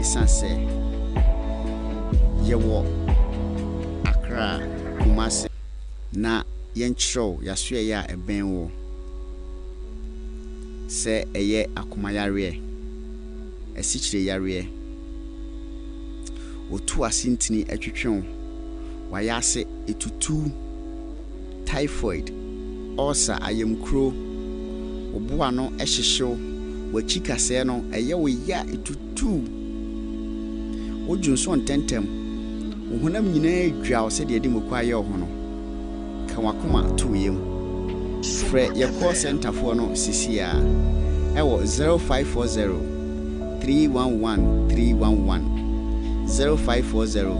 esanse yewo Accra Kumasi na yenchro yasue ya ebenwo se eye akomayare esichire yare otu asintini atwetwen wayase etutu typhoid ulcer ayemkro oboa no ehyehyew wachika se no eye wo ya etutu ojunso ntentem ohunam nyina adwa se de demokwa ye ho no kanwakoma tuyem fre ye call center for no sisia ewo 0540 311 311 0540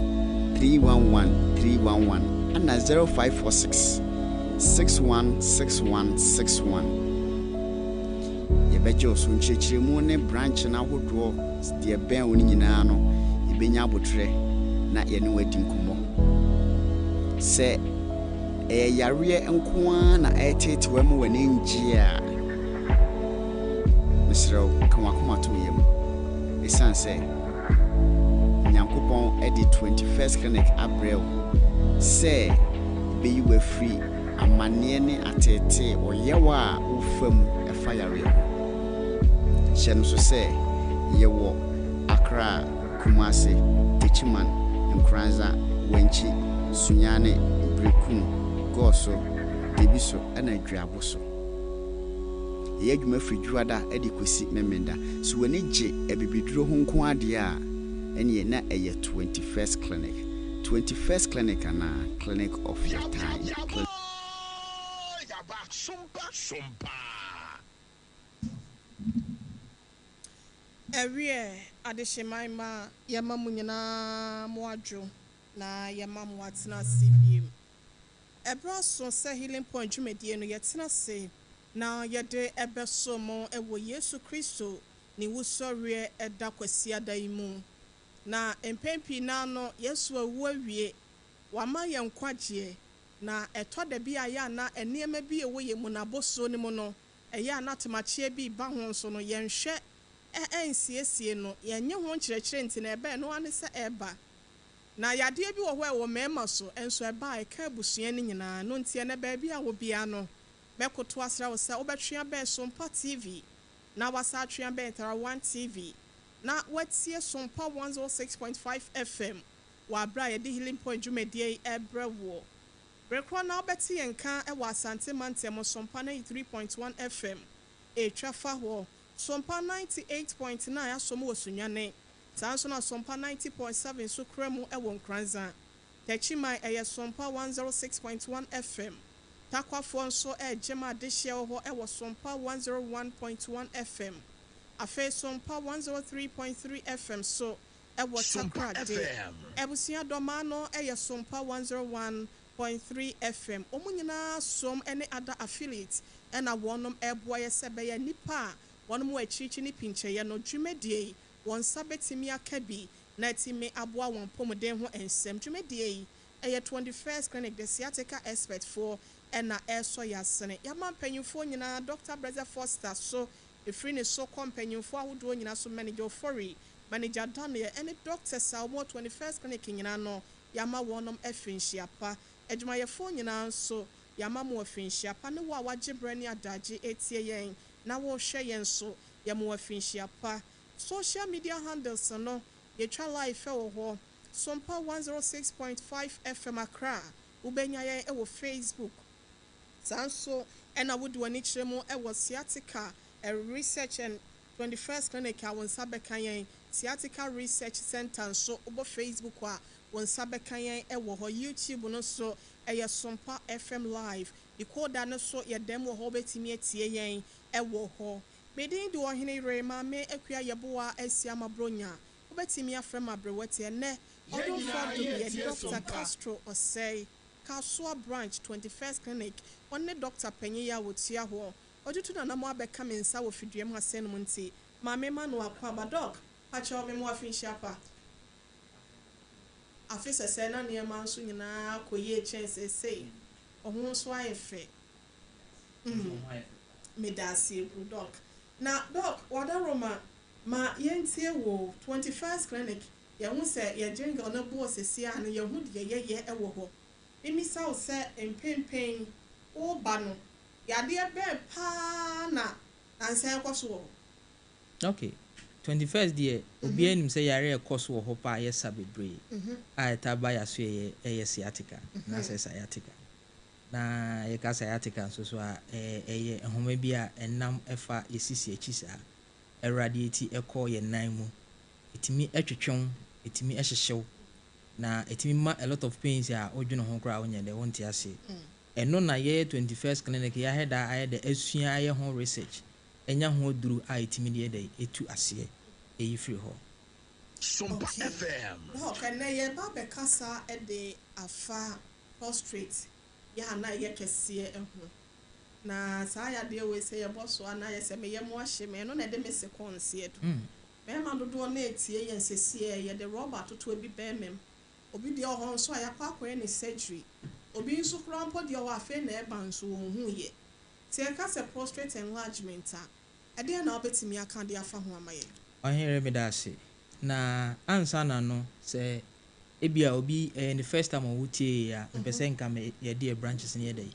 311 311 and 0546 616161 yebejo so nchechiremu ne branch na hodo de ben oni nyina no ibenya abotre na ye ne wadi nkomo se yare enkoa na etete wemu wani njia misro kanwakoma to yem esanse nyankopon edi 21st clinic April say be you were free amane ne atete oyewa ufam efayare shen so say yewo Accra Kumasi Techiman Nkranza Wenchi Sunyane Brekun Goso Debiso ana Dwaboso ye dwuma fridwada edi kwesi memenda so wani je ebibiduro ho nko ade a ene na eye 21st clinic ana clinic of your time Sompa Ewie adeshemaima yamamu nyina moadwo na yamamu atena CBM Ebraso se healing point dwumedie no yetena se na yede ebeso mo ewo Yesu Kristo ni wusori eda kwasi adaimu na empempi na no Yesu awu awie wama yenkwagie na etode bia ya na enema bi ewo yemu na boso ni mu no eya na temachie bi ba ho nso no yenhwe ensiesie no yenye ho nkyerɛkyerɛ nti na ebe no ane se eba na yade bi wo hɔ ɛwɔ mema so enso eba eka abusua ni nyina no ntie na ba bi a wo bia no mekoto asra wo sɛ wobɛtwea bɛ Sompa TV na wasa atwea bɛ Tara 1 TV na watie Sompa 106.5Fm wa bra yɛde healing point dwumadie ɛbrɛwo rekro na wobɛte yɛnka ɛwɔ asante mantem Sompa 93.1 FM etwafa hɔ Sompa 98.9 asomo wosunyane sanso na Sompa 90.7 so kremu ɛwɔ Nkranza Techiman ɛyɛ Sompa 106.1 FM Takwafo nso ejema adehye ho ɛwɔ Sompa 101.1 FM afa Sompa 103.3 FM so ɛwɔ Takrade ebusia doma no ɛyɛ Sompa 101.3 FM omunyina som ene ada affiliate ɛna wonom ɛboa yɛsɛbɛ yɛ nipa wonom achichi ni pinche no dwumedie won sabetimi akabi na timi aboa won pomden ho ensem dwumedie ɛyɛ 21st clinic the sciatica expert for ena eso yasene yama mpanyimfo nyina Dr. Brother Foster so efri ne so kompanyimfo ahodo nyina so manager Fori manager Daniel ene Dr. Salmo 21st clinic nyina no yama wonom afinhyiapa adwumayefo nyina so yama mo afinhyiapa ne wo a wagyebre ne adagye etie yen na wo hwe yen so yama afinhyiapa social media handles no yetwa live wo ho Sompa 106.5 FM Accra ubenya yen ewo Facebook sanso ena wodi wani kyeremu ewo sciatica research and 21st clinic a won sabeka yen sciatica research center so obo Facebook a won sabeka yen ewo ho YouTube no so eye Sompa FM live decoder no so ye dem wo ho betimi atie yen ewo ho medin de Oheneyere Maama Yaboah asiama bronya obetimi afrem abrewete ne odon for the Dr. Castro Osei Kasua branch 21st clinic on Dr. Penyeya wotia ho odutu na mo abeka mensa wo fidiem hasen mu nti maame ma no akwa badok acha me mo afinhyiapa afisa se na ne ma nso nyina akoye chance sei ohun so ayefe medasi doc na doc wada roma ma yentie wo 21st clinic ye hu se ye jingle no boss sia no ye hu de ye ewo ho emisa wo se empempen o ba no ya de be pa na ansa ekoso wo. Okay. 21st dear obi anim say yare ekoso wo ho pa yes sabebre a etaba ya so ye sciatica na say sciatica na ye ka sciatica so a ye ehoma bi a enam efa esisi echisa eradiate ekọ ye nan mu etimi etwetwon etimi ehyehyew na etimi ma a lot of pains a odwene ho kra onye de wonte ase eno na ye 21st clinic ya heda aye de asua aye ho research enya ho duru a etimi de etu ase eyi free ho Sompa FM no kan na ye ba be kasa e de afa prostrate ya na ye kese ehu na saa ya de we say ye boso ana ye se me ye mo ahye me no na de me se konse edu me ma dodo na etie ye nsesie ye de rubber toto ebi be mem obi de ho nso ayakwa akwa ne surgery obi nso krampo de o afa na e ban so wo hu ye tie ka se prostate enlargement a ade na obetimi aka de afa ho amaye Oheneyere medase na ansa na no se ebia obi the first time on wutie ya mpese nka me ye de branches ne ye dey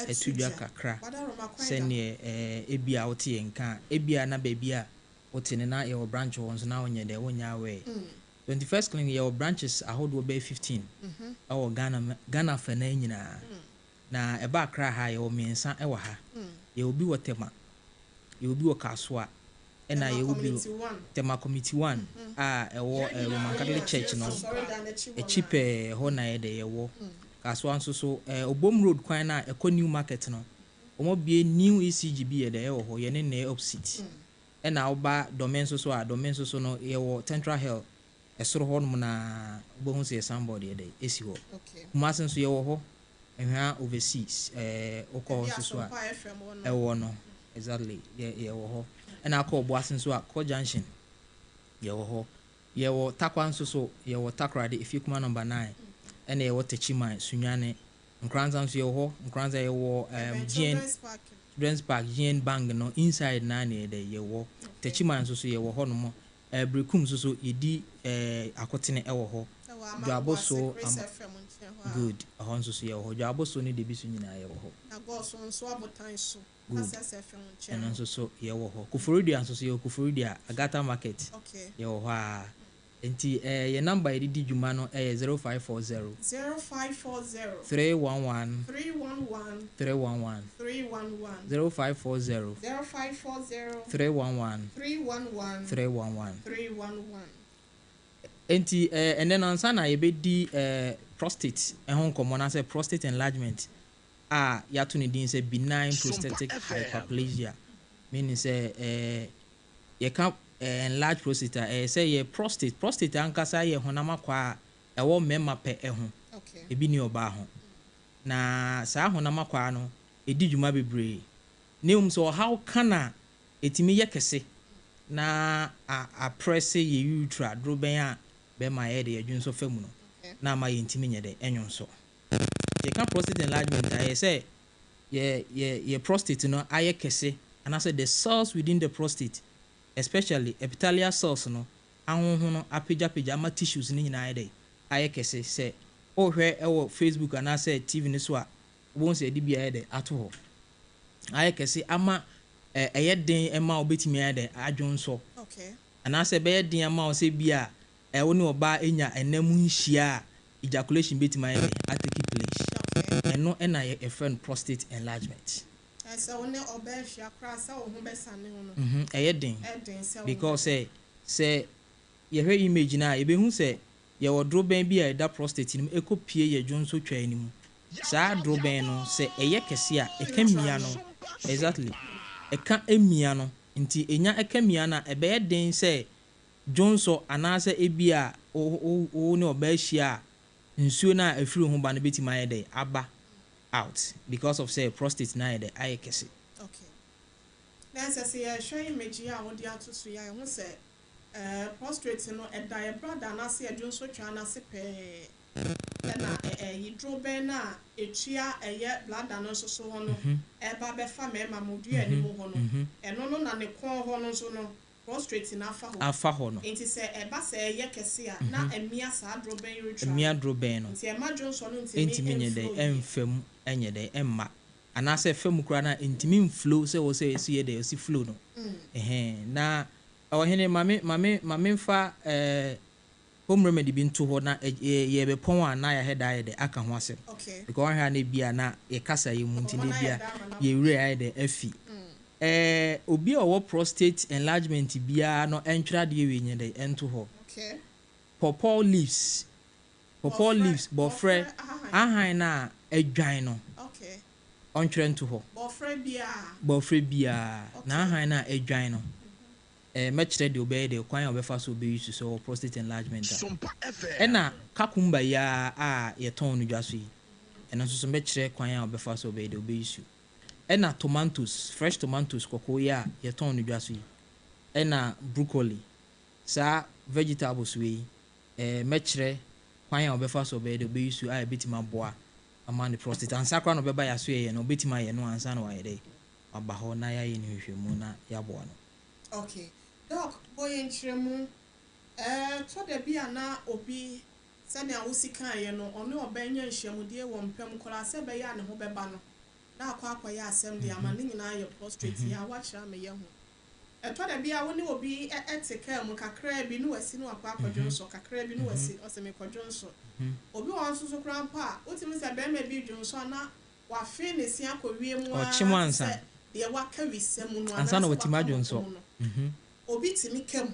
etudwa kakra se ne ebia wote nka ebia na ba bia wote ne na ye branch won so na onye de wonya we 21st clinic ye branches ahodo be 15 awo Ghana fa na nyina na eba akra ha ye o mensa e wa ha ye obi wotema ye obi wo kasoa ena ye obi tema committee 1 ewo Roman Catholic Church no echipe ho na ye de ye wo kasoa nso so Obom Road kwan na Eko New Market no omo bie new ECGB ye de ye wo ho ye ne na opposite ena oba domain so a domain so no ye wo Central Health esoro ho no na obo se somebody ye de esi ho kuma senso ye wo ho ehwa overseas okọ so a ewo no exactly ye wo ho ena akọ obo asenso a ko junction ye wo ho ye wo takwa so ye wo takrade ifikuma number 9 ena ye wo techiman sunwane nkranza so ye wo ho nkranza ye wo GN Children's Park GN Bang no inside na na ye wo techiman so ye wo ho no mo brekum so yedi akotene e wo ho dwaboso good ahon so ye wo ho dwaboso ni de bi so nyina ye wo ho na go so nso abotan so SSF nche and so ye wo ho Kufuridia so ye Kufuridia Agata Market ye wo ho a enti ye number ye di dwuma no 0540 311 311 0540 311 enti and then answer na ye be di prostate ehon komo na say prostate enlargement ya to ne din say benign prostatic hyperplasia meaning say ye can enlarge prostate say ye prostate ankasa ye honama kwa ewo mema pe ehun ebi ni oba ho na saa honama kwa no edi dwuma bebre neum so how kana etimi ye kese na a press ye ultra droben a be ma ye de adwun so famu no na ma ye ntimi nye de enwon so ye can prostate enlargement I say ye prostate no aye kese and I say the cells within the prostate especially epithelial cells no ahonho no apagya ma tissues ni nyina aye dey aye kese say o hwe ewo Facebook and I say TV ni so a won say di bia aye dey ato ho aye kese ama eye den ema obetimi aye dey adwon so and I say be den ama o say bia wo ni oba enya enamu nhia ejaculation betimi aye dey atake place eno na a friend prostate enlargement so one obehia kra sa wo hu besane no eyedin because say ye hwe image na ye be hu say ye wodroben bi a da prostate ni ekopie ye dwonso twa animu saa droben no say eye kese a eka mia no exactly eka emia no nti enya eka mia na ebe ye den say dwonso anase ebia o ne obehia nsuo na afiri ho ba no betima ye dey aba out because of say prostate na the eye kese na say hwe image ya wodi atoso ya hu say prostate no e die brother na say adwonso twa na se pe na hydroben na etua eye bladder no so ho no e ba be fa me ma modu ani mu ho no eno no na ne kon ho no so no prostrate na afa ho no enti se eba se ye kese a na emia sa adroben retwa emia droben no enti ema Johnson no ntimi nyede emfam enyede emma anase fam kura na ntimi mflow se wo se esi ye de esi flow no na Ohene mame mfa home remedy bi nto ho na ye be pon a na ya heda ye de aka ho asem because one ha na bia na ye kasa ye munti na bia ye wure ya de afi obi owo prostate enlargement bia no entwa de we nye de ento ho pawpaw leaves bofre ahan na adwan no ontwere nto ho bofre bia na ahan na adwan no mɛkyerɛ de obɛyɛ de kwan a obɛfa so obɛyi so prostate enlargement ɛna kakumba ya a yɛtɔn no dwa so yi ɛno nso so mɛkyerɛ kwan a obɛfa so obɛyɛ de obɛyi so ɛna tomatoes fresh tomatoes kɔkɔɔ yi a yɛtɔn no dwa so yi ɛna broccoli saa vegetables wei mɛkyerɛ kwan a obɛfa so obɛyɛ de obɛyi so a ɛbɛtumi aboa ama ne prostate ansa koraa na ɔbɛba yɛ so yɛ no obɛtumi ayɛ no ansa na wayɛ dɛ aba hɔ na yɛayɛ no hwehwɛmu na yɛaboa no. Okay. Doc, boy enchiremu to de bia na obi se ne awusika ye no ono obenya nhyiamudie wo mpem kola se be ya ne ho beba no na akwa asem de ama ne nyina ye prostrate ya wachira me ye ho to de bia wo ne obi eteka mu kakra bi no wasi no akwa dwonso kakra bi no wasi o se me kodwonso obi won so krampa otimi se be me bi dwonso na wa fe ne sia kowie mu a ochimo ansa de waka wisem no ansa na watima dwonso obi timi kem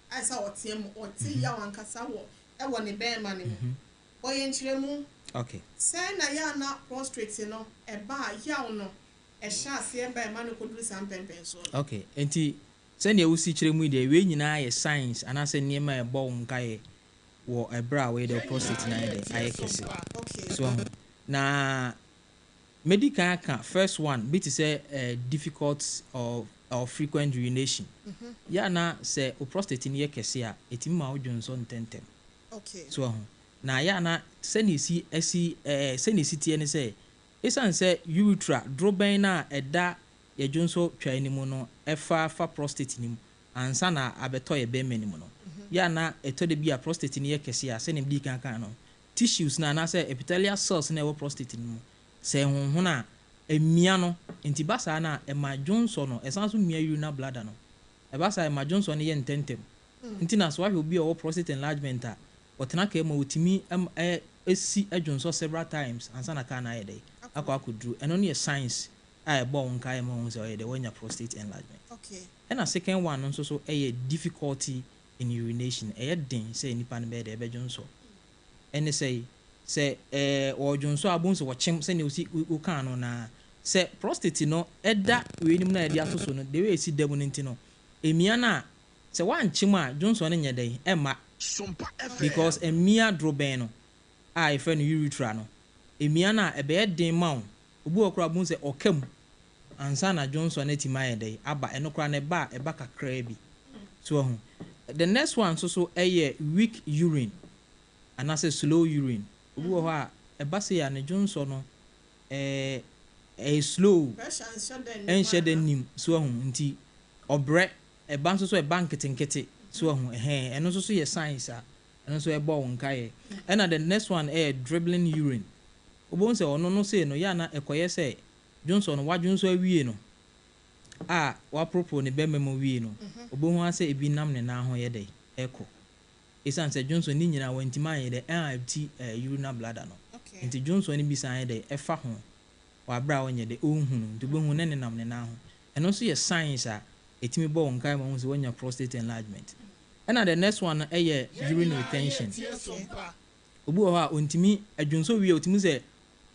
aisa otiem oti ya wankasa wo e wo ne bema ne mu boye nchiremu okay say na ya na prostrate no e ba ya no e sha ase e ba ma no koduru sam pempen so okay enti say na ewusi chiremu de we nyina ye science anase niema e bo nkae wo ebra we de prostate na de ayekese so na medical account first one bit say difficult or frequent urination ya na say o prostate ni yekese a etimi ma odwonso ntentem okay so na ya na senisi senisi tie ne say esan say urethra droben na eda yedwonso twa animu no efa prostate nim ansa na abeto ye be manimu no ya na etode bia prostate ni yekese a senim di kan no tissues na say epithelial cells na e prostate nim se honhon a emia no enti basa na ema Johnson no esanso mia urinary bladder no e basa ema Johnson ne ye ntentem enti na so ahwe obi o prostate enlargement a otena ka ema otimi esi Johnson several times ansa na ka na ye dey akwa akudru eno ne science a e bo nka ema hu se o ye dey wanya prostate enlargement okay and a second one nso so e difficulty in urination e den say nipa ne be dey be Johnson ene say o Johnson abun so wochem se ne osi ukan no na se prostate no eda wenim na ede asoso no de we esi demu nti no emia na se wanchim a Johnson ne nyedai ema Sompa FM because emia droben no a efe no urethra no emia na ebe den ma wo obu okra bun se okam ansa na Johnson ne tima yedai aba enokra ne ba eba kakra bi so ho the next one so weak urine and as a slow urine obu ho a eba se ya ne Johnson no slow and shedding nim so ho nti obre eba nso so eba nketenkete so ho eno so ye science a eno so eba won kae and the next one dribbling urine obo nse ono no say no ya na ekoye say Johnson wadwun so awie no a wa propose ne bememo wie no obo ho ase ebi nam ne na ho ye dey eko isan say Johnson ni nyina wantima ye dey empty urinary bladder no nti Johnson ni bi san ye dey efa ho wa bra wonye dey ohunu nti bo hu ne nam ne na ho eno so ye science a etimi bo won kai ma hu se wonya prostate enlargement and the next one urine retention obu ho a ontimi adwunso wie otimi se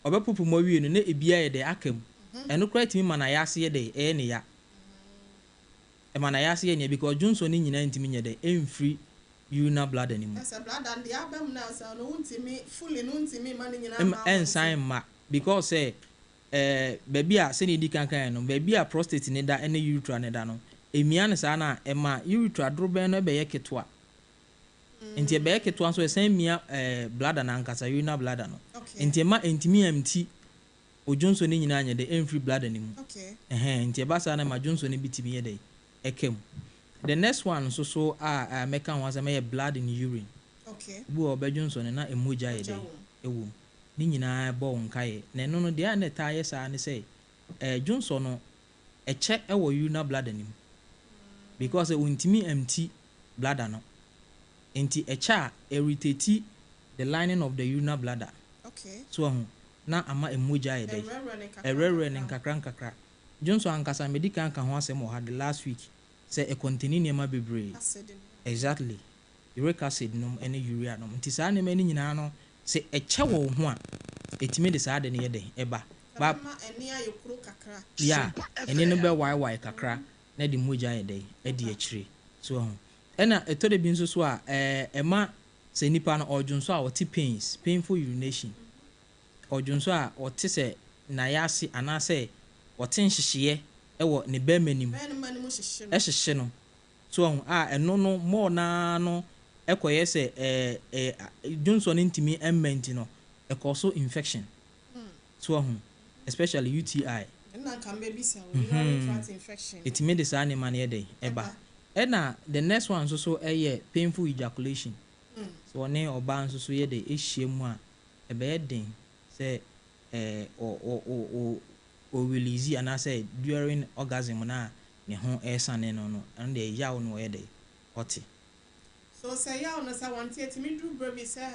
obepopo mo wie no na ebia ye dey akam eno kra etimi mana ya ase ye dey ne ya mana ya ase ye ne because Johnson ni nyina ntimi nye dey emfree urinary bladder anymore esa bladder ndi abam na asa no untimi fully no untimi ma ni nyina ma ensign ma because baby a se ni di kankan no baby a prostate ne da ene urethra ne da no emia ne sa na ema urethra droben no be ye ketwa enti be ye ketwa so esen mia bladder na nkasa urinary bladder no enti ma entimi empty o Johnson ni nyina anye de emfree bladder anymore okay enti ba sa na ma Johnson ni bitimi ye dey ekem the next one so make one say my blood in urine. Okay. Bu Obejonson na emoja ye dey ewu. Ni nyina bo nkae. Na no no de na ta yesa ne say Johnson no check ewo urine blood anim. Because untimi empty bladder no. Enti echa irritate the lining of the urine bladder. Okay. So na ama emoja ye dey. Erere ne nkakra. Johnson ankasa medical kan ho asem o had last week say e continue niema bebre. Exactly. Uric acid no any urea no. Nti saa ne mani nyina no say eche wo ho a etime de saa de ne ye den eba. Ba eni ayekuro kakra. Yeah, eni no be why kakra na de moja ye den e de akire. So ho. Ena etode bi nso so a ema say nipa no odwonso a wote painful urination. Odwonso a wote say na yase anase wote nhihye ewo ne ba manim. Ehihye no. So eno no more na no ekoye say Johnson intimi ement no ekoso infection. So especially UTI. Na can be bisa urinary tract infection. It made the same man here dey eba. Na the next one so painful ejaculation. So one oba so ye dey ehie mu a ebe den say o release and I say during orgasm na ne ho esane no and the yaw no ye dey hot. So say yaw no say want it me do baby say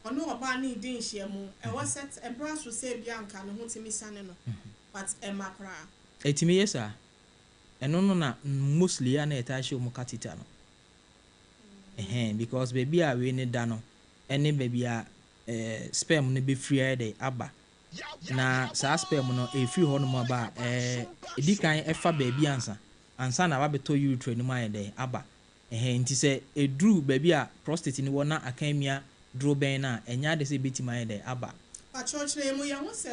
ono oba na idin hie mu e was set e bra so say bia nka ne ho timi sane no but e makra etimi yesa eno no na mostly ya na etashi omo katita no because baby a we ne da no ene baby a sperm no be free dey aba na sa sperm no e free ho no ma ba edi kan e fa baby ansa na ba beto urethra no ma dey aba nti se edru baby a prostate ni wona akamia dro ben na enya de se betima ye dey aba pa church le mu ya ho se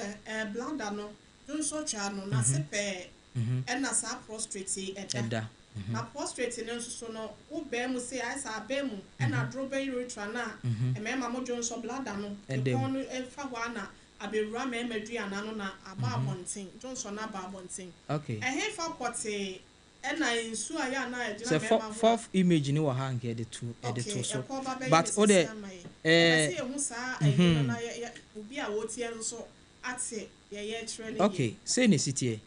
bladder no dun so twa no na se pe na sa prostate eda na prostate no so no wo be mu se ai sa be mu na dro ben urethra na mema mo dun so bladder no e kon no e fa ho na abewura mema duana no na aba abonten dun so na aba abonten okay fa pote na insu aya na e so fourth image ni wa hang here the two so but o de obi a wotie so ate ye training okay say ne sitie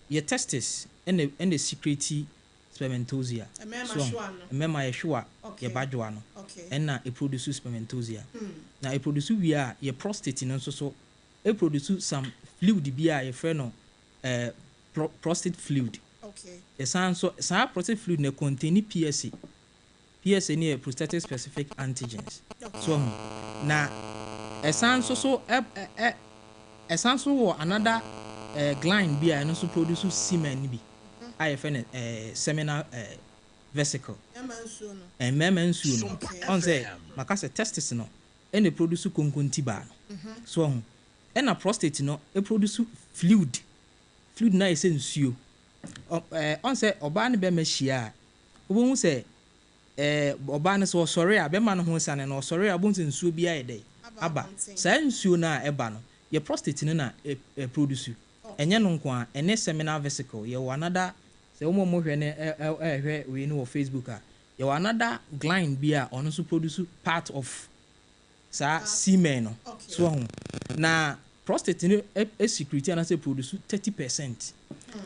your testis and the secrety spermatozoa so mema ye hwa ye badwa no and na e produce spermatozoa na e produce we a your prostate no so e produce some fluid bi a ye frɛ no prostate fluid. Okay. So prostate fluid ne contain PSA. PSA ni prostatic specific antigens. Okay. So na so another gland bi a no so produce semen bi. I find seminal vesicle. Mema nsuo no. On say makase testis no and they produce konkontiba no. So na prostate no e produce fluid na ese nsuo on say oba ne be machia obo say oba ne so sorry a be ma no ho sane no sorry a bo nsuo bi aye dey aba sa nsuo na eba no your prostate no na produce enye no nko a ene seminal vesicle ye another say omo hwe ne hwe we no Facebook a ye another gland bi a ono so produce part of sa semen no so na prostate no secrete and say produce 30%.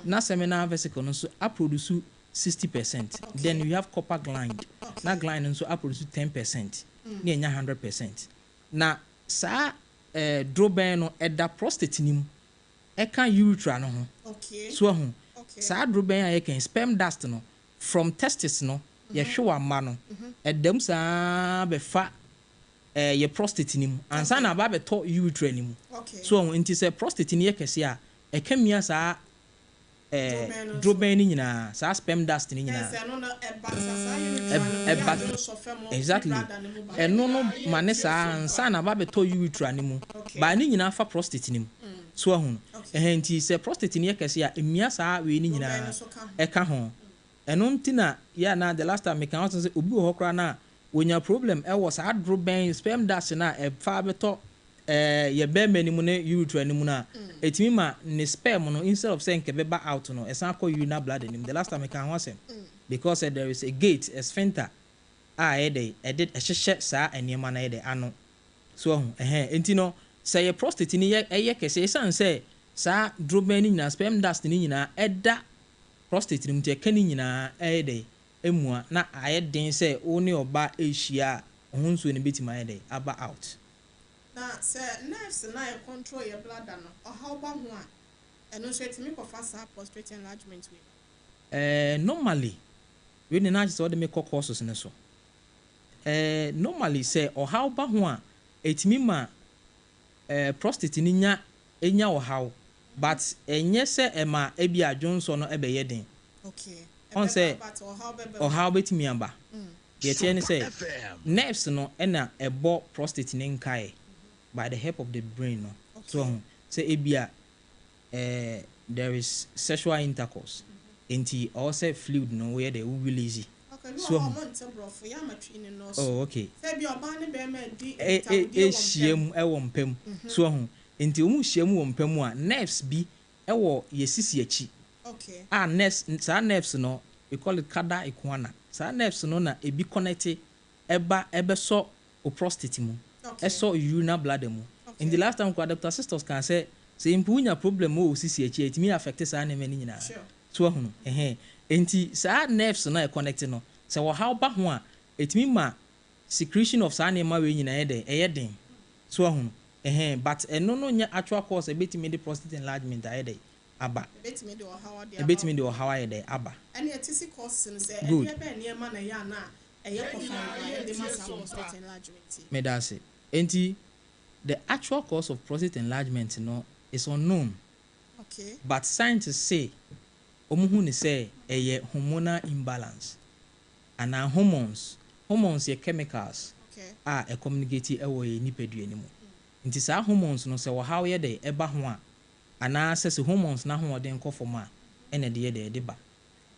Na seminal vesicle no so produce 60%. Then you have copper gland. Na gland no so produce 10%. Na enya 100%. Na sa droben no eda prostate nim e kan urethra no ho. Okay. So sa droben a can sperm dust no from testis no ye hwe ama no edam sa be fa your prostate nim ansa na ba beto urethra nim so nti se prostate ni yekese a e kamia sa droben ni nyina sa sperm dust ni nyina exactly eno no mane sa ansa na ba beto urethra nim ba ni nyina fa prostate nim so nti se prostate ni yekese a emia sa we ni nyina e ka ho eno ntina ya na the last time me kan say obi ho kra na wonya problem e was adro ben sperm dust na e fa beto ye be many ne urethra anim na etimi ma ne sperm no instead of saying kebeba out no esan akọ urinary bladder anim. The last time I can ho asem because there is a gate, a sphincter edit ehye saa enema na ede ano so enti no say your prostate ni ye kese san say saa droben ni nyina sperm dust ni nyina eda prostate ni mte ka ni nyina ede emua na ayeden say oni oba ehia ohunso ni betima ede aba out na say nerves na e control your bladder no or how ba ho a eno so etimi ko fast prostate enlargement we normally we ni na so de make causes ne so normally say or how ba ho a etimi ma prostate ni enya o how but enye se ema ebi adwonso no ebe yeden okay on say or how betimi aba ye tie ni say nerves no na ebo prostate ni nkai by the help of the brain no so say ebia there is sexual intercourse enti or say fluid no where they will release so oh okay say bi oba ne be ma di ehiem ewo mpam so ho enti omu hiem wo mpam a nerves bi ewo yesisi achi okay nerves sa nerves no we call it kada iguana sa nerves no na ebi connect ebe so o prostate mu eso urinary bladder mu in the last time doctor sisters can say impunya problem o sisi achi etimi affect sa na mani nyina so ho enti sa nerves na e connect no se wo how ba ho a etimi ma secretion of sa na ma we nyina eye so ho but eno no nya actual cause ebetimi the prostate enlargement eye aba ebetimi the how eye aba and etisi cause no say e be na ma na ya na eye confirm the mass prostate enlargement me da say enti the actual cause of prostate enlargement no is unknown okay but scientists say omuhu ni say eye hormonal imbalance and our hormones ye chemicals okay communicate ewo ye nipadua ni mu nti saa hormones no say wo how ye de eba ho a ana say hormones na ho den kofom a ene de ba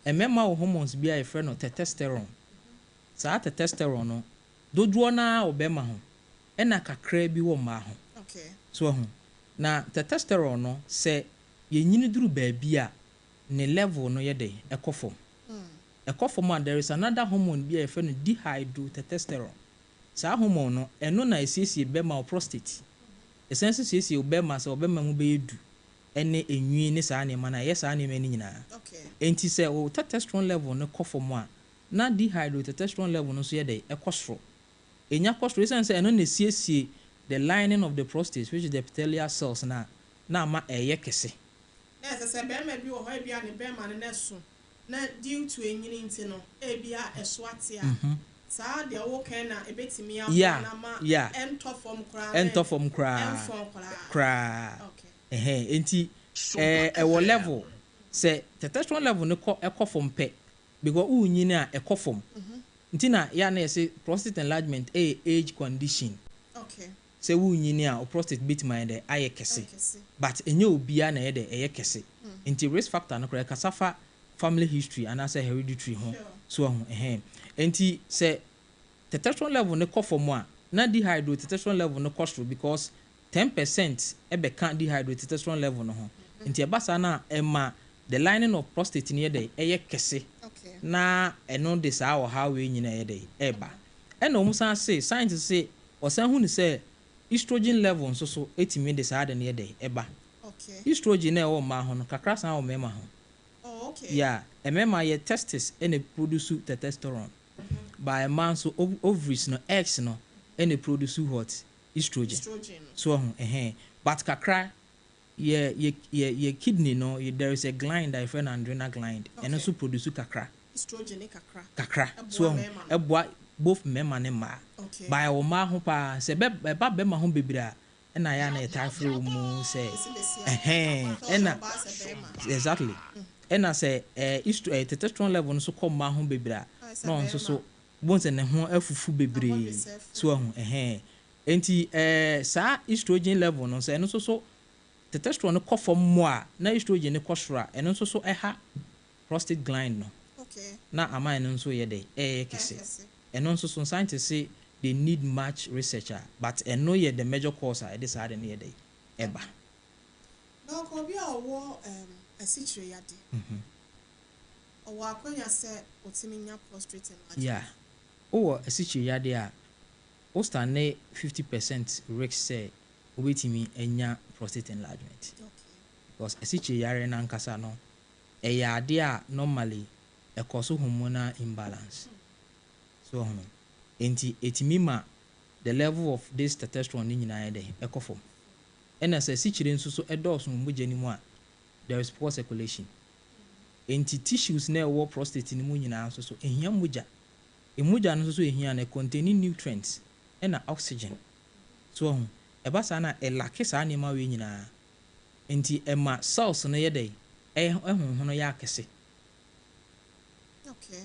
emema wo hormones bi a efre no testosterone saa testosterone no doduo na obema ho ena kakra bi wo ma ho okay so ho na testosterone no say ye nyini duru ba bia ne level no ye de ekofom ekofom and there is another hormone bi a friend dihydrotestosterone saa hormone no eno na esiesie bema o prostate essence esiesie obema say obema mu be edu ene enwi ne saa ne ma na ye saa ne ma ni nyina okay enti say o testosterone level no kofom a na dihydrotestosterone level no so ye de ekosro enya kosro essence eno na esiesie the lining of the prostate which is the epithelial cells na ma eye kese yes say bema bi wo ho bia ne bema ne neso na due to enyini nti no ebia eswate a saa de wo kan na ebetimi na ma ento form kra okay enti wo level say testosterone level no ekofom pe because unyini a ekofom nti na ya na say prostate enlargement age condition okay say unyini a prostate bit mind aye kese but enye obia na ye de eye kese nti risk factor no kra kasafa family history and as a hereditary ho so enti say testosterone level ne kofom a na dihydrotestosterone level no cost because 10% ebe can dihydrotestosterone level no ho enti ebasa na ema the lining of prostate ne dey eye kese na eno de saa o how we nyina ye dey eba ena omusan say scientists say osan hu ni say estrogen level so etimi de saa de ne dey eba okay estrogen na e wo ma ho no kakra san wo mema ho okay yeah emema ye testis ene produce testosterone by a man so ovaries no eggs no ene produce what estrogen so but kakra ye kidney no there is a gland that friend adrenal gland and also produce kakra estrogen kakra so eboa both men and ma by o ma ho pa se be ba be ma ho bebira na ya na etafre mu say ena exactly ena say testosterone level no so come ma ho bebira no nso so bonse ne ho afufu bebre so ho enti sa estrogen level no say no so testosterone no kofom mo a na estrogen ne kosora eno nso so prostate gland no okay na amine nso ye dey kese eno nso so scientists say they need much researcher, but no yet the major cause I decided near day eba. No, could be a war a situation. Or when you say what's in your prostate enlargement. Yeah. Or a situation there. Ostane 50% risk say waiting enya prostate enlargement. Okay. Because a situation nankasa no a idea normally a cause hormonal imbalance. So enti etimima the level of this testosterone ni nyinaa de ekofom. Ena se sichire nso so edorso mogya ni mu a there is poor circulation. Enti tissues na ɛwɔ prostate ni mu nyinaa nso so ehia mogya. Emogya no nso so ehia na containing nutrients ena oxygen. So eba sa na elake sa na ma we nyinaa. Enti ema cells no yɛ dɛ ɛhonhono yɛ akɛse. Okay.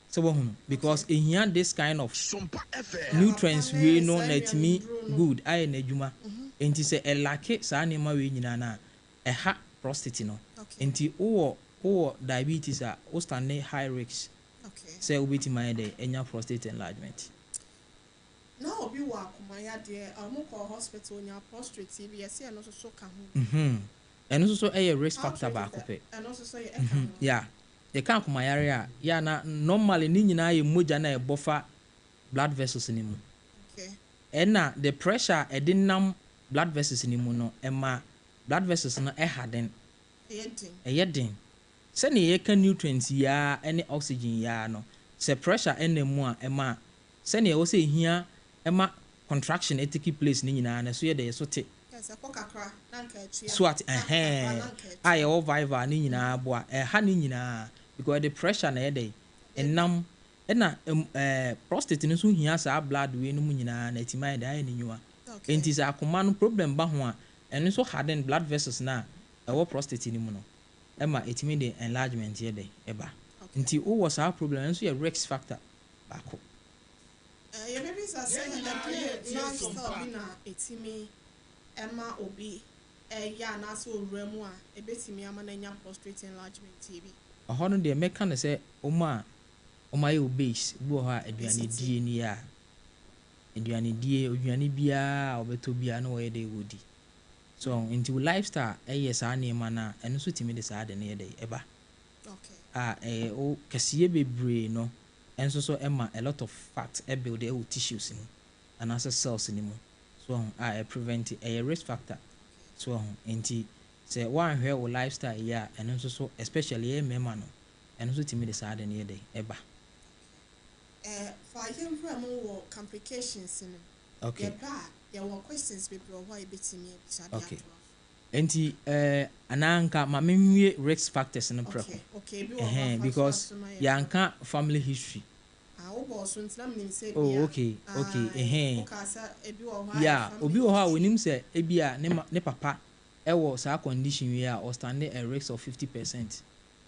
So because ehia this kind of Sompa FM. nutrients we no let me good I na adwuma. Enti se elake sa na ma we nyinaa na ɛha prostate no. Okay. Enti or diabetes are ostane high risk. Okay. Say obeti my day enya prostate enlargement. Now obi wa kumaya de call hospital nya prostate TBS and also so ka ho. And also a risk factor back up. And also so yeah. You can't come area ya na normally ni nyina ye moja na e bofa blood vessels ni mu. Okay. And na the pressure e din nam blood vessels ni mu no e ma blood vessels no e harden. E den. Se ne ye ka nutrients ya any oxygen ya no. Se pressure ene mu a e ma se ne wo se hia e ma contraction e take place ni nyina na so ye de so te. Yes, akokakra na nka atua. Swat aye o viva ni nyina boa e ha ni nyina because the pressure na ye dey enam na prostate no so hia sa blood we no mu nyina na etima dey aye ni nyua. Enti sa akoma no problem ba ho a eno so harden blood vessels na e wo prostate ni mu no e ma etimi dey enlargement ye dey eba. Enti o was our problem so ye risk factor bako. Your babies are saying that lifestyle be na etimi Emma Obi, ya na so remu a ebetimi ama na nya prostate enlargement TB. Ahono de meka na say oma ye obese bu ho a aduane die ni a aduane die aduane bia obeto bia na wo ye de wodi. So into lifestyle sa na ma na eno so timi de sa de na ye de eba. Okay. O kasiye bebre no enso so ema a lot of fat e build e tissues ni and as cells ni mu. So I prevent a risk factor. So enti say one hwe wo lifestyle ya and also so especially a mema no and also timi de sad na dey eba. For him from wo complications in. Okay. Yeah, what questions people why betimi e okay. Enti ananka ma menwie risk factors no preko. Okay. Because yanka family history. Oh, okay. Yeah, obi wo ha wonim say ebia ne papa e wo sa condition we a or stand a risk of 50%.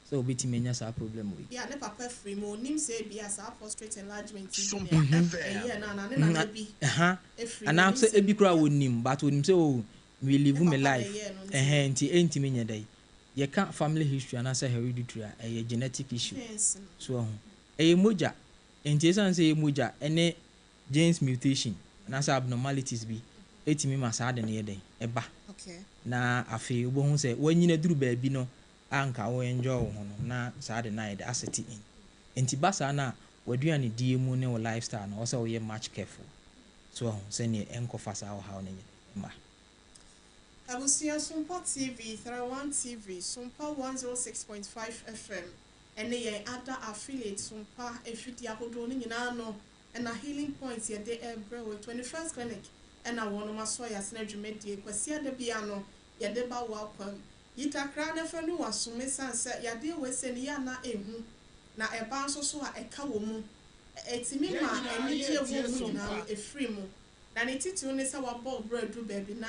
So obi ti menya sa problem we. Yeah, ne papa free mo nim say ebia sa prostate enlargement. Yeah, na bi. Ana say ebi kura wonim but wonim say oh we live my life. Enti menya dai. Ye ka family history and say hereditary a genetic issue. So moja enti san say moja ene genes mutation na say abnormalities bi etimi ma sa de ne yeden eba. Okay. Na afi obo hu say wanyina duru ba bi no anka wo enjoy wo no na sa de na yede asset in. Enti basa na waduane die mu ne wo lifestyle no so we much careful. So say ne enkofa sa how na yede ma. Abusia Sompa TV, 31 TV, Sompa 106.5Fm. And the other affiliate Sompa efiti ahodo ni nyina no and a healing points ye de every 21st clinic and a one ma so ya sna dwumedie kwasi ade bia no ye de ba wa kwam yitakra na fa no wasome sanse ye de wese ni ya na ehu na eba nso so a eka wo mu etimi ma enije wo mu na efri mu na ne titu ne se wa ball bread do baby na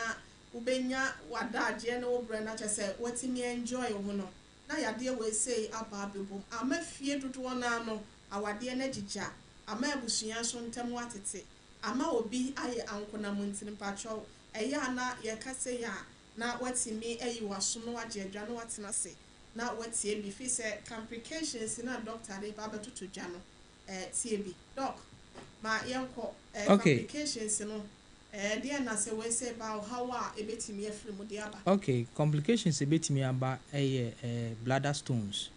ubenya wadaje na wo bread na chese watimi enjoy wo no na yade we say aba bebo amafie dodo na no awade na gigya ama abusua so ntem watete ama obi aye ankona muntin pacho eya na ye kase ya na watimi ayi waso no wage adwa no watena se na watie bi fi se complications na doctor dey ba betutu dwa no tie bi doc ma yanko Okay. complications no dear na say we say about how ebetimi afiri mu de aba. Okay, complications ebetimi aba bladder stones.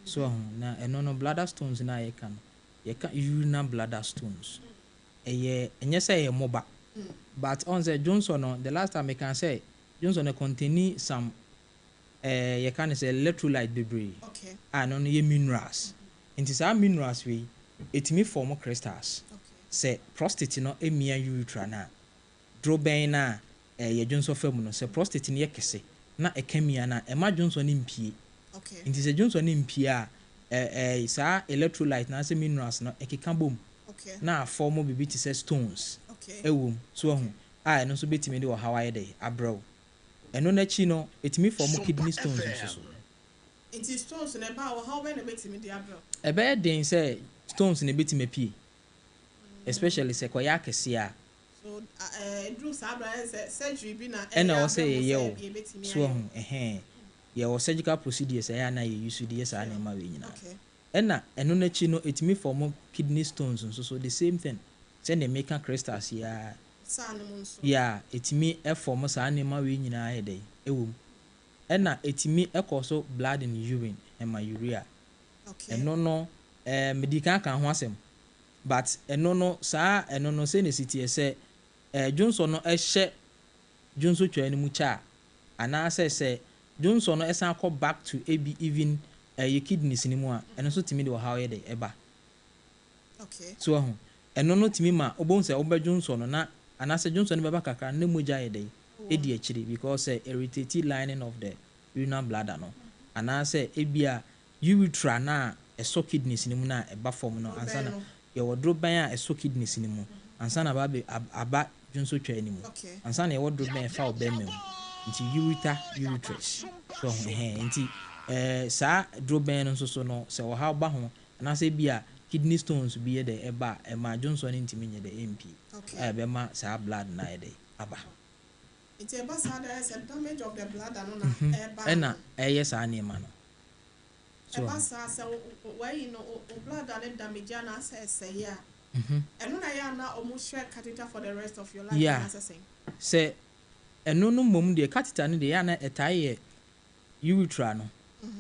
So na no bladder stones na ye kan urinary bladder stones. Enye say moba. But on the Johnson no, the last time I can say Johnson contain some you can say electrolyte debris. Okay. And on ye minerals. Into some minerals it me form crystals. Okay. Say prostate no emia urethra na droben na ye Johnson fam no say prostate no ye kese na ekemia na ema Johnson impie. Okay. Into say Johnson impie a sa electrolyte na say minerals no ekeka bom. Okay. Na form bibi to say stones. Okay. Ewom so hu no so betimi de wo hawaye dey abrow eno na chi no etimi form kidney stones so It is stones na ba how when betimi de abrow ebe den say stones na betimi pie especially say koya kese a so drew sabra surgery bi na ena wo say ye o so hu ye wo surgical procedures ya na ye use dey sa na ma we nyina ena eno na chi no etimi form kidney stones so the same thing say na make crystals ya yeah, etimi form sa anima we nyina ye dey ewom ena etimi so blood in urine and my urea eno no medical kan ho asem but eno no sa eno no say necessity say Johnson no hye Johnson twa ni mu cha ana say Johnson no esan call back to even your kidneys ni mu a eno so timi de wo how ye dey eba so eno no timi ma obon say oba Johnson no na anase Johnson beba kakra na moja ye dey edi akiri because irritated lining of the urinary bladder no anase ebia urethra na eso kidneys ni mu na eba form no ansa na ye wodro ban a eso kidneys ni mu ansa na aba Johnson twa ni mu ansa na ye wodro ban fa obem mu nti urethus so nti sa dro ban no so no se wo ha ba ho anase bia kidney stones bi ye dey eba ma Johnson ntimi nye dey MP be ma sa blood na ye dey aba it eba sa there is a damage of the blood no na eba ena yes anima no so eba sa why no blood and damage na say ya eno na ya na omo share catheter for the rest of your life na say eno no mom de catheter no de ya na etaye urethra no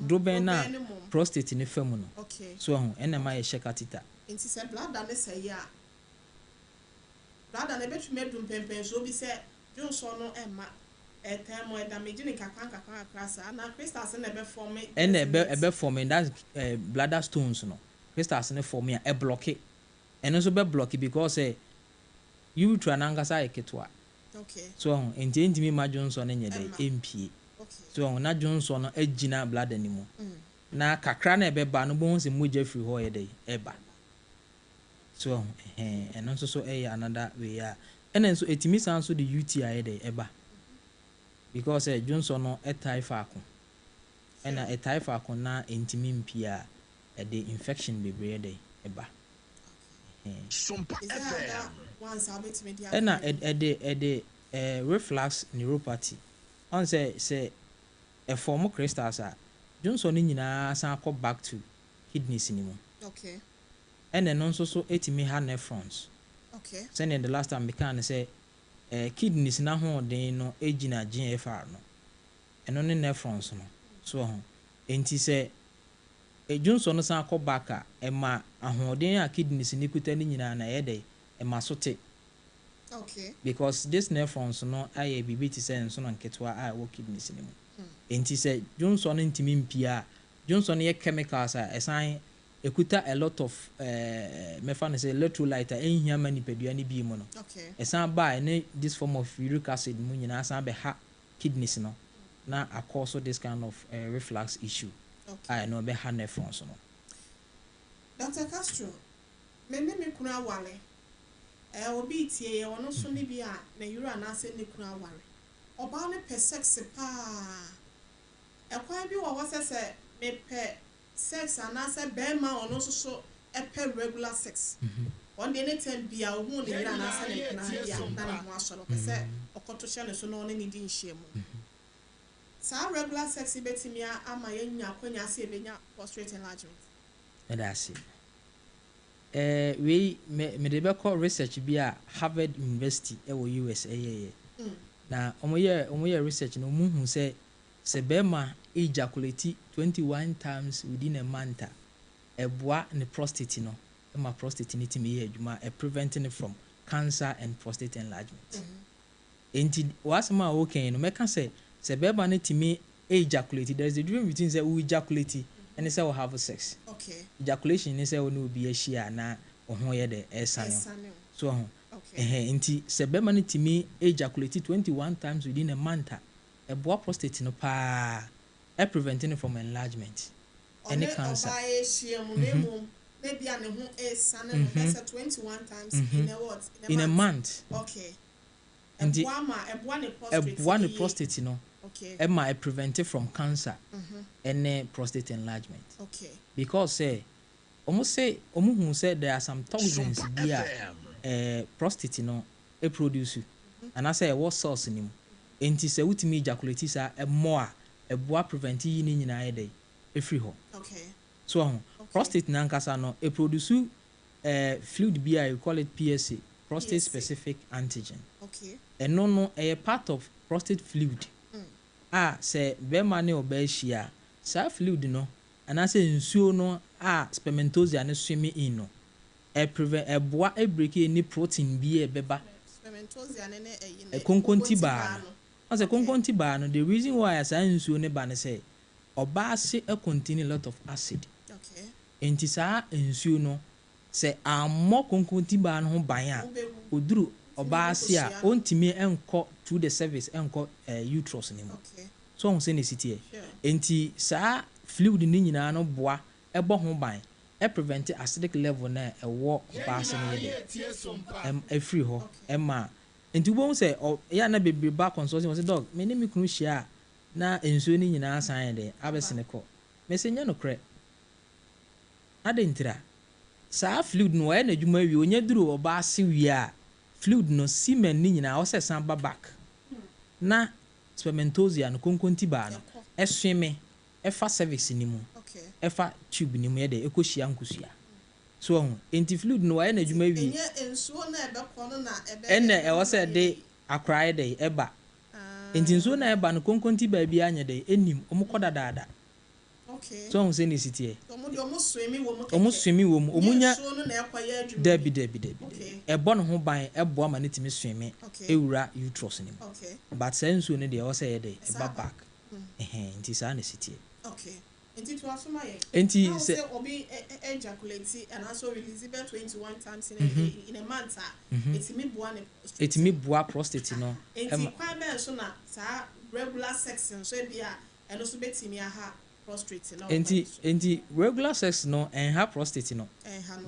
droben na prostate ni fam no so ena ma ye share catheter nti say blood and say ya blood and betu medum pempen so bi say Johnson no ema time damage ni kakran krasa na crystals na be form ebe form that bladder stones no crystals na form ya block it eno so be block it because urethra na ngasa eketwa so enti ma Johnson nye dey MP so na Johnson no agina bladder ni mu na kakra na ebe ba no bo se moja free ho ye dey eba so eno so another way ya ena so etimi san so the UTI dey eba because Johnson no etai faako ena etai faako na entimi mpia the infection bebre dey eba Sompa 106.5Fm ena the reflux neuropathy on say a form crystals Johnson ni nyina san call back to kidneys ni mu ena no so etimi ha nephrons send the last time we can say kidneys na ho den no egina GFR no eno ne nephrons no so enti say Johnson no san call back ma ahoden a kidneys ni kuta ni nyina na ye dey ma sote because this nephrons no aye bibi ti say nso no nketwa a wo kidneys ni mu enti say Johnson ntimi mpia Johnson ye chemicals esan ekuta a lot of mefan say electrolyte enhia mani pedua ni bi mu no esan ba ne this form of uric acid mu nyina san be ha kidneys no na cause this kind of reflux issue no be ha nephrons no Dr. Castro me kuna wale obi tie ono so ni bi a na yura na se ne kuna wale oba ne pe sex pa ekwan bi wo wose me pe sex and answer bema ono so epe regular sex on the anytime bia ohu ne yira na answer ne na bia na ne ho aso no pese okoto hye ne so no ne di nhye mu sa regular sex betimia ama yenya kwanya ase ebenya prostate enlargement we me de be call research bi a Harvard University e wo USA na omo ye research no mu hu se bema ejaculate 21 times within a month eboa ne prostate no ma prostate ni timi ye adwuma preventing it from cancer and prostate enlargement. Enti wasema okay no meka se bema ne timi ejaculate, there is a difference between say we ejaculate and say we have sex. Okay. Ejaculation is say we no be a share na ohun ye de esane. So enti se bema ne timi ejaculate 21 times within a month eboa prostate no pa preventing it from enlargement. Any cancer. Maybe an who is son 21 times in a what? In a month. Okay. And one prostate no. Okay. Emma prevent it from cancer and prostate enlargement. Okay. Because almost who said there are some toxins via prostate no produce. And I say what source in him. And it say with me ejaculate sa more a boa prevent you in day free home. Okay. So prostate nankasa no produce fluid BI, you call it PSA, prostate specific antigen. Okay. And no a part of prostate fluid. Say bema ne obeshia sa fluid no and I say nsuo no spermatozoa ne swimming in no prevent boa break any protein bi beba spermatozoa ne konkonti ba no as a konkonti ba no the reason why sa nsuo ne ba ne say oba se contain a lot of acid. Okay. Enti sa nsuo no say ammo konkonti ba no ho ban a oduru oba se a ontimi enko through the cervix enko uterus ni mo. Okay. So on say ne city enti sa fluid ni nyina no boa ebo ho ban prevent acidic level na wo oba se ne de free ho emma enti wo say ya na bebre ba consulting say dog me ne me kunu hia na ensuo ni nyina san de abesene ko me se nya no kre adentira sa fluid no e na dwuma wi onya duru oba se wi a fluid no semen ni nyina o se san ba back na spermatozoa no konkonti ba no esweme efa cervix ni mu efa tube ni mu ye de ekohia nkusua so enti fluid no e na dwuma wi enye ensuo na ebe ko no na ebe ene e o se de akrai de eba enti nsuo na eba no konkonti ba bi anya de enim omukoda dada. Okay. So on say ne city omo swimi wo mu omunya nsuo no na ekwaye adwuma debi ebo no ho ban ebo ma ne timi swimi ewura uterus ni. Okay. But say nsuo ne de o say de eba back enti sa ne city. Okay. Enti to asoma ye enti say obi ejaculate and also release 21 times in a month etimi boa prostate no enti kwa be so na sa regular sex so e bia eno so betimi aha prostate no enti regular sex no ha prostate no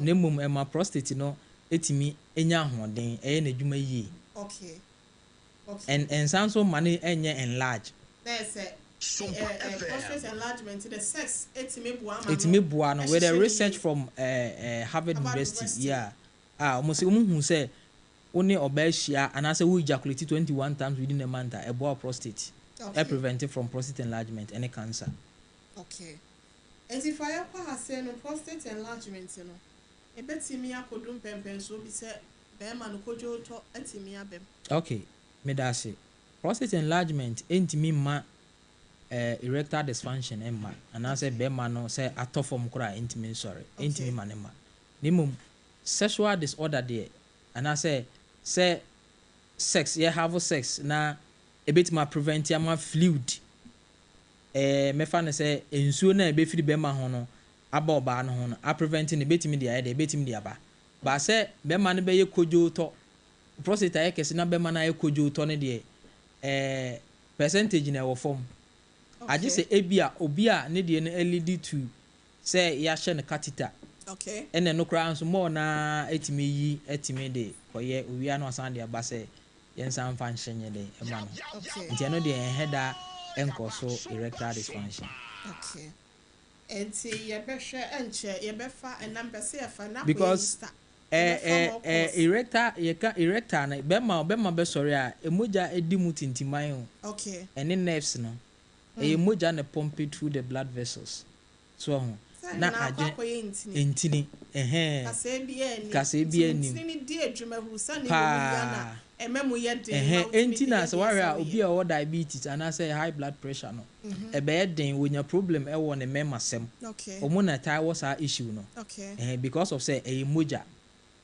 nemum ema prostate no etimi enya ahoden na dwuma yie. Okay. And sanso money enye enlarge. There's prostate enlargement the sex etimi bua no with the research from Harvard University. Yeah. Almost hu say only obeshia and as we ejaculate 21 times within a month eboa prostate. Prevent it from prostate enlargement any cancer. Okay. And if I say no prostate enlargement no ebetimi akodum pempen so bi say be ma no kojo to etimi abem. Okay. Me da say prostate enlargement entimi ma erectile dysfunction emma and I say be ma no say atofom kura entimi sorry entimi ma ne ma. Nimum sexual disorder there and I say sex have sex na ebetima prevent ya ma fluid me fa ne say ensuo na ebefiri be ma ho no aba oba no ho no a preventing ebetimi dia de ebetimi dia ba ba say be ma ne be ye kojo to prostate ya kese na be ma na ye kojo to ne de percentage na wo form age say ebia obi a ne de ne lead to say ya hye ne catheter. Okay. Ene no kra nso mo na etimi de koye owia no asan de aba say yensan fa nhyenye de e ma no. Okay. Nti no de header enko so erectile dysfunction. Okay. Enti ye be hwe enche ye be fa enambe se fa na because erectile na be ma be sorry a emoja edimu tintiman o. Okay. Any nerves no e emoja na pump through the blood vessels. So na adwene entini kase bia nim ntini di adwuma hu sa ne pa ememu ye den entina so ware a obi a o diabetes and say high blood pressure no be den wonya problem e wo ne mema sem omo na tai wo sa issue no because of say e moja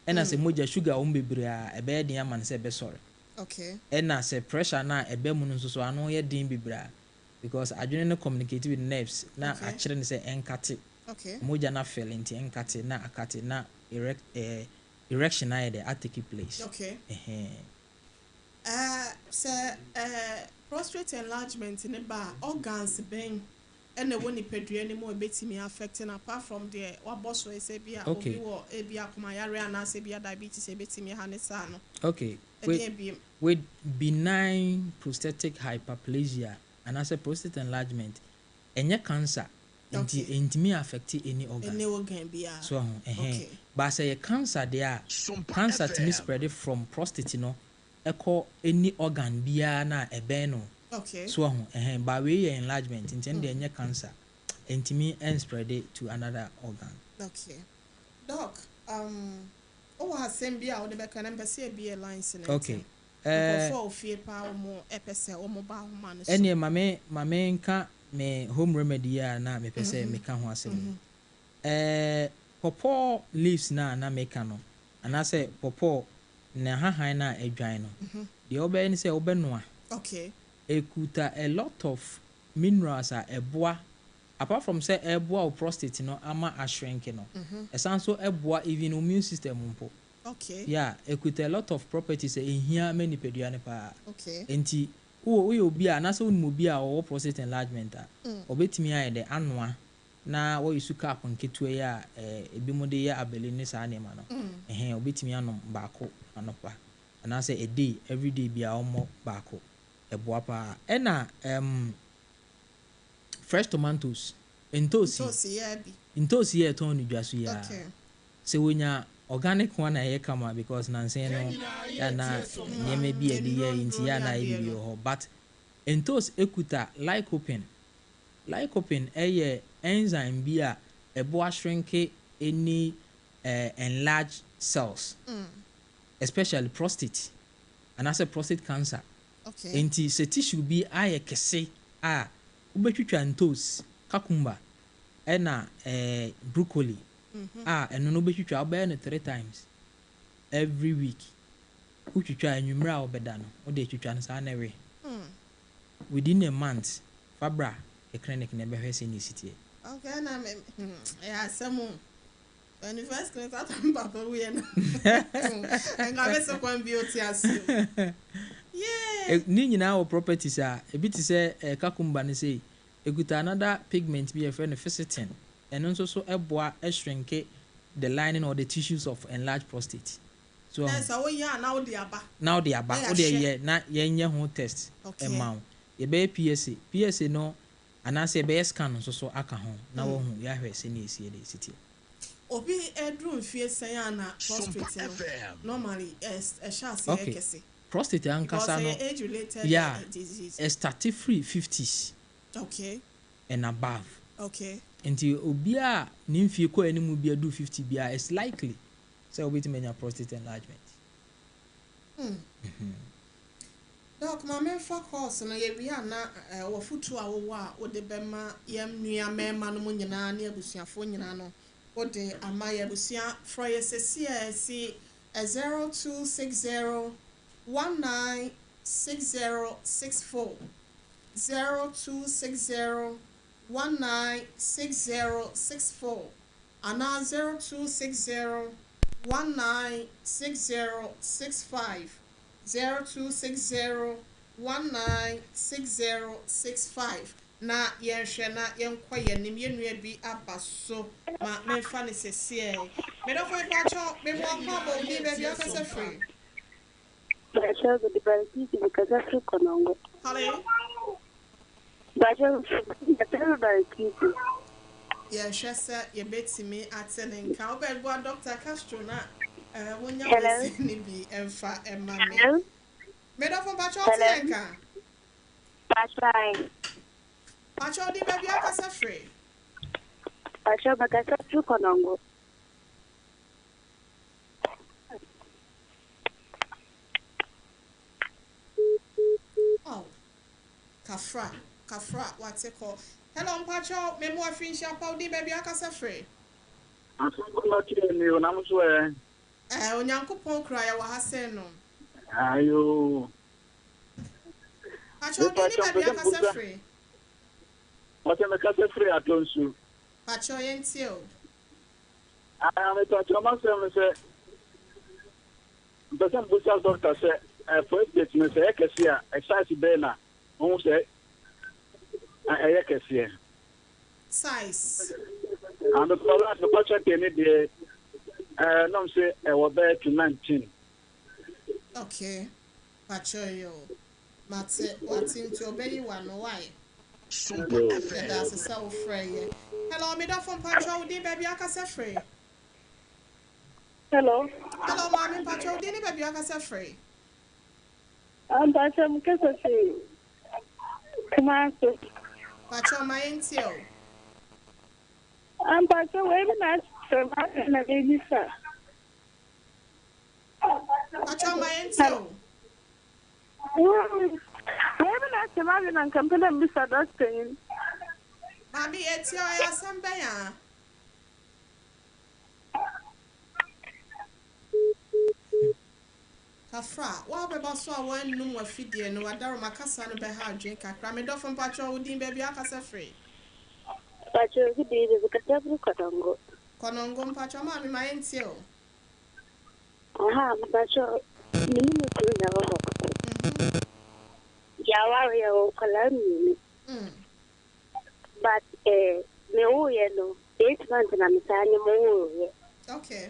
ena say moja sugar o bebre a be den ama ne say be sorry ena say pressure na ebe mu no so ano ye den bebre because adwene no communicate with nerves na a kire ne say enkate moja na fell into enkate na akate na erection na dey take place prostate enlargement in ba organs ben and the one pedua ni mo betimi affecting apart from the what boss we say bia obi wo e bia kuma yare ana say bia diabetes e betimi ha ne sa no with benign prostatic hyperplasia and as a prostate enlargement enye cancer intimi affect any organ bia so but say cancer there cancer to spread from prostate no echo any organ bia na ebe no so but we enlargement intend enye cancer intimi and spread it to another organ. Doc has same bia o de be kan empese bia lines in for fear pa mo epese o mo ba ho man so ene mame nka me home remedy ya na me pese me ka ho asem pawpaw leaves na make no anase pawpaw na hahan na adwan no the obe ni say obenoa ekuta a lot of minerals a eboa apart from say eboa o prostate no ama ashrank no esanso eboa even immune system mpo ekuta a lot of properties in here many peduane pa enti wo obi a na so unmu obi a o prostate enlargement a obetimi aye de anoa na wo yusu cap nketua ya ebi mo de ya abele ni sa ne ma no obetimi anom baako anopa and I say a day every day be almost baako eboa pa ena fresh tomatoes ntosi ya ton ni dwaso ya se wonya organic one na kama because nansen no ya na nyeme bi edi ya inti ya na ibi ho but entos ekuta lycopene enzyme bi a eboa shrink any enlarged cells especially prostate and as a prostate cancer enti se tissue bi aye kese a ubetwitwa ntos cucumber ena broccoli eno no betwitwa obe no 3 times every week utwitwa anwumra obeda no o de twitwa no sa na we within a month fabra a clinic na be hwese ni sitie na samu when you first clean that papa we na nga be so kwan bi oti asio ni nyina o properties a ebi ti se cucumber ni say eguta another pigment be a friend ficitine and also so eboa shrink the lining or the tissues of enlarged prostate so now the aba o de ye na yenye ho test emma ye be PSA no anase be scan so aka ho na wo hu ya hwese ni esie de sitie obi edru mfie san na prostate no normally a chance kese prostate ankasa no age related disease started free 50s and above until obi a ni mfie ko animu bi adu 50 bia is likely say obi to menya prostate enlargement Doc, my main focus na ye wi ana wo futu a wo a wo de bema yam nua mema no nyina na abusuafo nyina no wo de ama ye abusua fro ye sesi a si 0260 196064 0260 196064 ana 0260 196065 0260 196065 na yenhwe na yenkwa yenim yenua bi abaso ma memfa ne sese me do for pacho me mo kwa bo bi be bi akase free Bacha go di bariki because after konongo Hello Bacha go bariki yenhwe ye betimi atene nka obegwa Dr. Castro na wonya wese ni bi emfa emma me me do for pacho tenka Bye. Pacho di be bi akase free Pacho bakasa tu konongo. Oh. Kafra, what's it called? Hello, Pacho, me mo afin sha pa odi baby akasa free. Onyankopon kra ya wa ha se no. Ayo. Pacho odi ni baby akasa free. What am I kasa free atonsu? Pacho yentio. I'm a touch of myself, say. But some business doctor say, first statement say, Ekesia, excise bena. Who say, Ekesia. Size. And the problem, the budget, any day, no, say, I was there to 19. Okay. Pacho yo. Mate, what's into obey one why? Sompa FM. That's a self free. Hello, me da from Pacho odi baby akasa free. Hello. Hello, mommy, Pacho odi ni baby akasa free. Pacho mkesa si. Kumasi. Pacho ma yentio. Pacho wewe na sema na baby sa. Pacho ma yentio. Wewe na sema na kampeni mbisa doctor. Mami etio ya samba ya. Kafra, wa beba so a wan num wa fidie no wadaro makasa no be ha adwen kakra me do fam patro udin baby akasa free. Pacho gidi bakasa tu konongo. Konongo patro mami ma entio. Aha, Pacho mimi kuna roho. Yawa ya okalani. But me uye no 8 months na misani mo uye. Okay.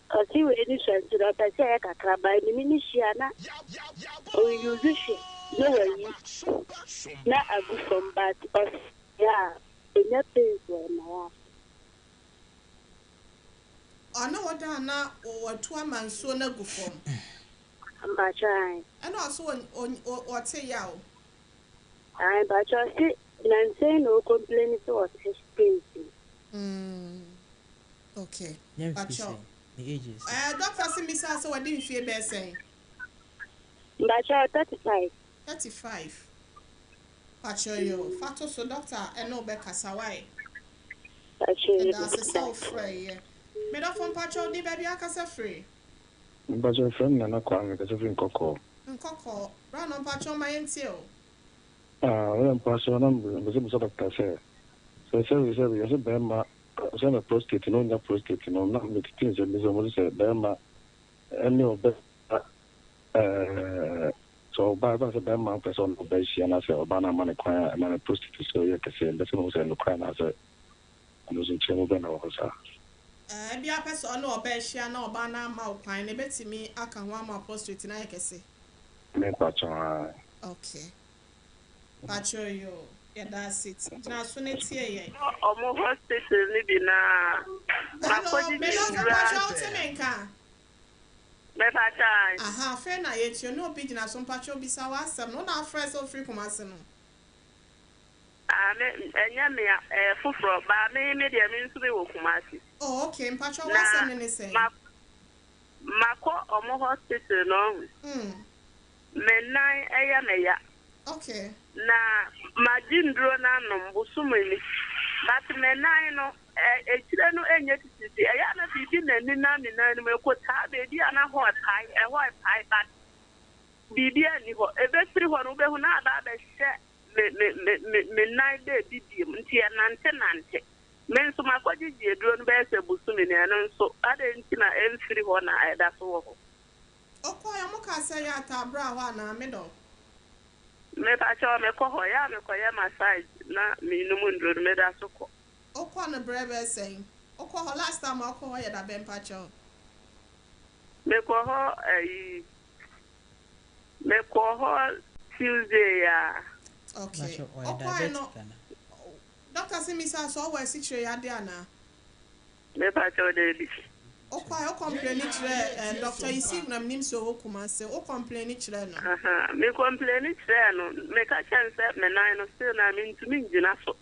Kasi we ni shantu na pesa ya kakraba ni nishiana o yuzushi no way na agu from but of ya enya pese na ya Ana wada na watu amanso na gu fom. amba chai Ana also o te yawo. ai ba cho si nanse no complain so what space. Okay. Pacho. The ages. Doctor Simisa so what didn't feel best saying. Ba cho 35. 35. Pacho yo. Fato so doctor no be kasawai. Pacho. That's a self free. Me da from Pacho di baby akasa free. But your friend, Nana Kwame, because of him, Coco. Nkoko, run on Pacho my entio. Well, Pastor, I'm a sort of cafe. So I said, yes, Bema, send a prostate, no, prostate, no, not with things that Miss said, Bema, and no, so by a Bema person of Beshi, and I said, Obana money choir, and a prostitute, so you can say, that's no say, no crime as a losing channel, then also. Be a person no Beshi, no Obana Mauquine, a bit me, I can one more prostitute, and I can say. Okay. Pacho yo. Yeah, that's it. Now, soon it's here. Omo hospital ni bi na. Hello, me no Pacho Temenka. Me pacha. Aha, fair na yet you no be na some Pacho bisa wasam. No na fresh so free kumase no. Me enya me fufuro ba me me dia me nso be wo kumasi. Oh, okay. Pacho wasam ni say. Mako omo hospital no. Me nine eya me ya. Okay. Na majindro na nombusumeni but me nine no echire no enye titi eya na bibi na ni na no mekota be di ana ho tai but bibi ani ho ebetri ho no be hu na ada be hye me nine de bibi nti nante me nso makwaji eduro no be se busumeni no nso ada nti na emfiri ho na eda so ho okoya mo ka say ya tabra ho na me do. Me pacho me ko ya massage na me no mundro me da soko. Okwa na brebe saying. Okwa last time okwa ya da ben pacho. Me ko Tuesday ya. Okay. Okwa no. Doctor Simisa so we sitre ya de ana. Me pacho de bi. Okwa o complain kire doctor isi na mnim so okuma se o complain kire no. Me complain kire no me ka chance me nine no still na me ntumi ngina so.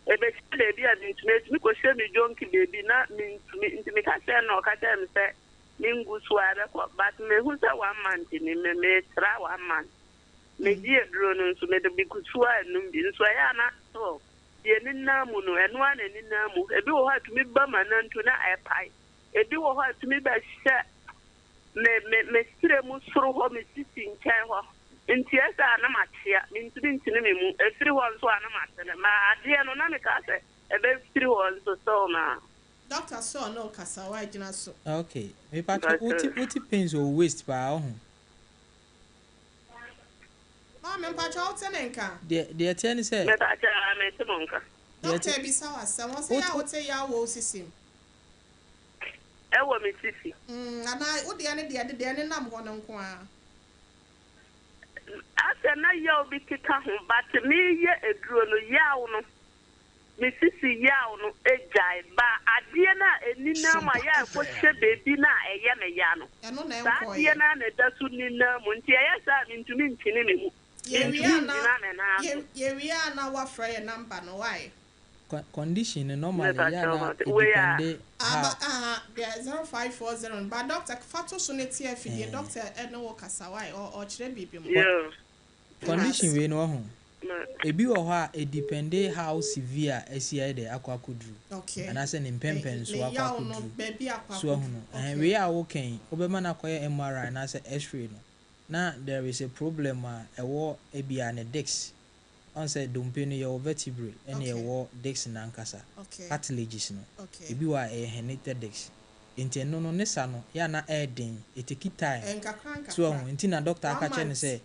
ebe baby and intimate me ko share me jonki baby na me ka say no ka tell me say ningu swara ko but me who say 1 month ni me try 1 month me die dro no so me de bi kutua enum bi so ya na so ye ni na mu no eno ana ni na mu ebi wo ha tumi ba mananto na epai ebi wo ha tumi ba hye me sire mu soro ho me sisi nkyɛn ho nti esa na matia me ntumi ntini me mu efiri ho nso ana matene ma ade no na me ka sɛ ebe firi ho nso so na Doctor so no kasa wa gyina so. Okay. Me patch uti pains or waste pa ho. Ma me patch out nka. De tie ni say. me ta cha me te monka Doctor bi sa wa sa won say ya wote ya wo sisim. ewo me sisi Ana wo de ne nam ho no nko a. ase na ye obi kika ho but me ye eduro no yawo no me sisi yawo no ejai ba ade na enina ma ya ko hye baby na eye me ya no Eno na sa enko ade na da su ni na mu nti eye sa me ntumi ntini me mu ye wi ana wa fra ye number no why Condition normally ya na depende there 0540 but doctor fato so ne tie fidie doctor eno wo kasa why or kire bibi mo condition we no ho ebi wo ho a e depende how severe asia de akwadru and I say impempen so akwadru so ho no we a wo kan obema na koye MRI na say x-ray no na there is a problem ewo ebia ne disc on say dompe no your vertebrae and your disc na nkasa cartilages no ebi wa herniated disc enti no ne sa no ya na airden eteki time so ho enti na doctor aka che ne say